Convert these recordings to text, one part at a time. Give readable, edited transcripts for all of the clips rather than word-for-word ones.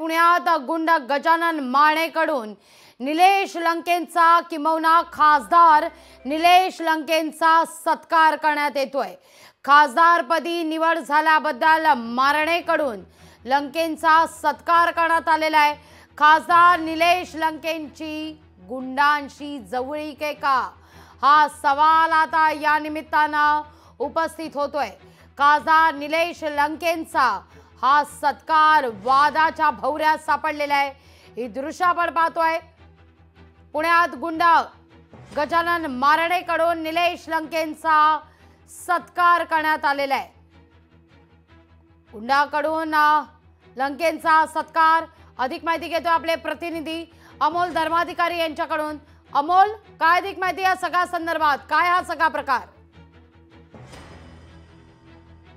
पुण्यात गुंड गजानन मानेकडून निलेश लंकेंचा किंबहुना खासदार निलेश लंकेंचा सत्कार करण्यात येतोय। खासदारपदी निवड झाल्याबद्दल मानेकडून लंकेंचा सत्कार करण्यात आलेला आहे। खासदार निलेश लंकेंची गुंडांशी जवळीक आहे का, हा सवाल आता या निमित्तानं उपस्थित होतोय। खासदार निलेश लंकेंचा हा सत्कार वादाच्या भोवऱ्यात सापडलेला आहे। ही दृश्य आपण पाहतोय। पुण्यात गुंड गजानन मानेकडून निलेश लंकेंचा सत्कार करण्यात आलेला आहे। गुंडाकडून लंकेंचा सत्कार। अधिक माहिती घेतो आपले प्रतिनिधी अमोल धर्माधिकारी यांच्याकडून। अमोल, काय अधिक माहिती या सगळ्या संदर्भात, काय हा सगळा प्रकार?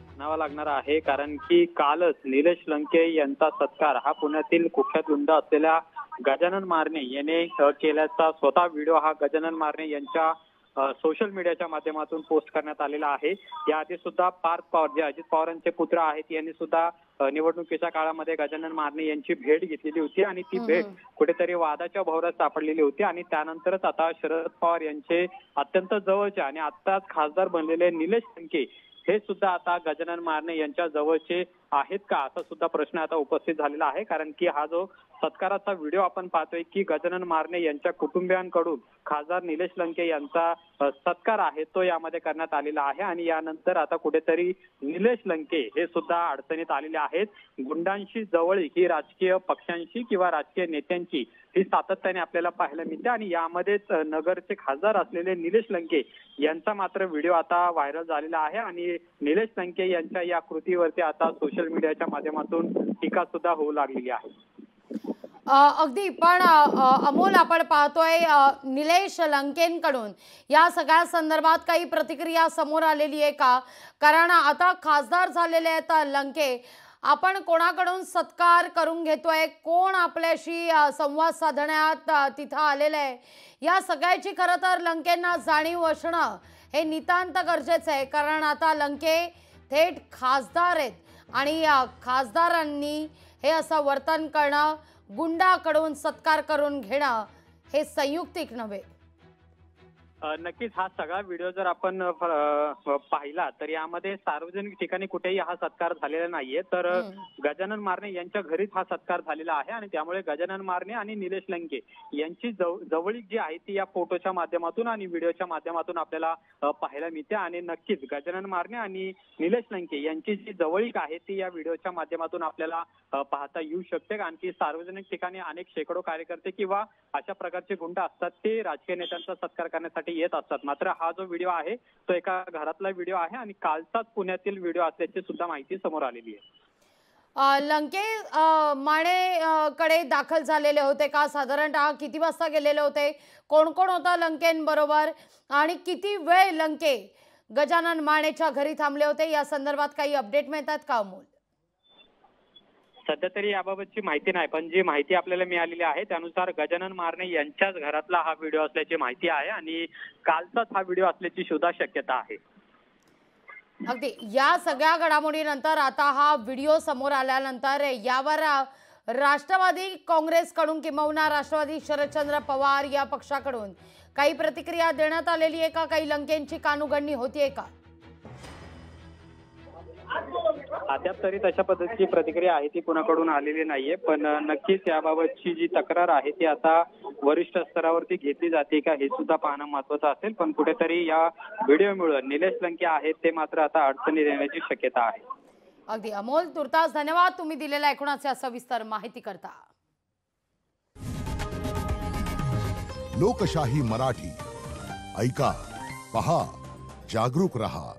म्हणावा लागणार आहे, कारण की कालच निलेश लंके यांचा सत्कार हा पुण्यातील कुख्यात गुंड असलेल्या गजानन माने याने केल्याचा स्वतः व्हिडिओ हा गजानन माने यांच्या सोशल मीडियाच्या माध्यमातून पोस्ट करण्यात आलेला आहे। याआधी सुद्धा पार्थ पवार जे अजित पवारांचे पुत्र आहेत यांनी सुद्धा निवडणुकीच्या काळामध्ये गजानन माने यांची भेट घेतलेली होती आणि ती भेट कुठेतरी वादाच्या भोवऱ्यात सापडलेली होती आणि त्यानंतरच आता शरद पवार यांचे अत्यंत जवळचे आणि आत्ताच खासदार बनलेले निलेश लंके हे सुद्धा आता गजानन माने यांच्या जवळचे आहेत का, असा सुद्धा प्रश्न आता उपस्थित झालेला आहे। कारण की हा जो सत्काराचा व्हिडिओ आपण पाहतोय की गजानन माने यांच्या कुटुंबियांकडून खासदार निलेश लंके यांचा सत्कार आहे तो यामध्ये करण्यात आलेला आहे आणि यानंतर आता कुठेतरी निलेश लंके हे सुद्धा अडचणीत आलेले आहेत। गुंडांशी जवळीक ही राजकीय पक्षांशी किंवा राजकीय नेत्यांची ही सातत्याने आपल्याला पाहायला मिळते आणि यामध्येच नगरचे खासदार असलेले निलेश लंके यांचा मात्र व्हिडिओ आता व्हायरल झालेला आहे आणि निलेश लंके यांच्या या कृतीवरती आता सोशल मीडियाच्या माध्यमातून टीका सुद्धा होऊ लागलेली आहे। अगदी, पण अमोल, आपण पाहतोय निलेश लंकेंकडून या सगळ्या संदर्भात काही प्रतिक्रिया समोर आलेली आहे का? कारण आता खासदार झालेले आहेत लंके, आपण कोणाकडून सत्कार करून घेतोय, कोण आपल्याशी संवाद साधण्यात तिथं आलेलं आहे, या सगळ्याची खरं तर लंकेंना जाणीव असणं हे नितांत गरजेचं आहे। कारण आता लंके थेट खासदार आहेत आणि खासदारांनी हे असं वर्तन करणं, गुंडाकडून सत्कार करून घेणं हे संयुक्तिक नव्हे। नक्कीच हा सगळा व्हिडिओ जर आपण पाहिला तर यामध्ये सार्वजनिक ठिकाणी कुठेही हा सत्कार झालेला नाहीये, तर गजानन माने यांच्या घरीच हा सत्कार झालेला आहे आणि त्यामुळे गजानन माने आणि निलेश लंके यांची जवळीक जी आहे ती या फोटोच्या माध्यमातून आणि व्हिडिओच्या माध्यमातून आपल्याला पाहायला मिळते आणि नक्कीच गजानन माने आणि निलेश लंके यांची जी जवळीक आहे ती या व्हिडिओच्या माध्यमातून आपल्याला पाहता येऊ शकते। कारण की सार्वजनिक ठिकाणी अनेक शेकडो कार्यकर्ते किंवा अशा प्रकारचे गुंड असतात ते राजकीय नेत्यांचा सत्कार करण्यासाठी येत असतात, मात्र हा जो व्हिडिओ आहे तो एका घरातला व्हिडिओ आहे आणि कालचाच पुण्यातील व्हिडिओ असल्याची सुद्धा माहिती समोर आलेली आहे। लंके माने कडे दाखल झालेले होते का? साधारणतः किती वाजता गेलेले होते? कोण कोण होता लंकेंबरोबर आणि किती वेळ लंके गजानन मानेच्या घरी थांबले होते, या संदर्भात काही अपडेट मिळतात का अमोल? सध्या तरी याबाबतची माहिती नाही, पण जी माहिती आपल्याला मिळालेली आहे त्यानुसार गजानन माने यांच्याच घरातला हा व्हिडिओ असल्याची माहिती आहे आणि कालचाच हा व्हिडिओ असल्याची सुद्धा शक्यता आहे। अगदी, या सगळ्या घडामोडीनंतर आता हा व्हिडिओ समोर आल्यानंतर यावर राष्ट्रवादी काँग्रेसकडून किंबहुना राष्ट्रवादी शरदचंद्र पवार या पक्षाकडून काही प्रतिक्रिया देण्यात आलेली आहे का? काही लंकेंची कानउघडणी होतीये का? अद्याप तरी तशा पद्धतीची प्रतिक्रिया आहे ती कुणाकडून आलेली नाहीये, पण नक्कीच याबाबतची जी तक्रार आहे ती आता वरिष्ठ स्तरावरती घेतली जाते का हे सुद्धा पाहणं महत्वाचं असेल। पण कुठेतरी या व्हिडिओमुळे निलेश लंके आहेत ते मात्र आता अडचणी येण्याची शक्यता आहे। अगदी अमोल, तुर्तास धन्यवाद तुम्ही दिलेल्या एकूणच सविस्तर माहिती करता। लोकशाही मराठी ऐका, पहा, जागरूक रहा।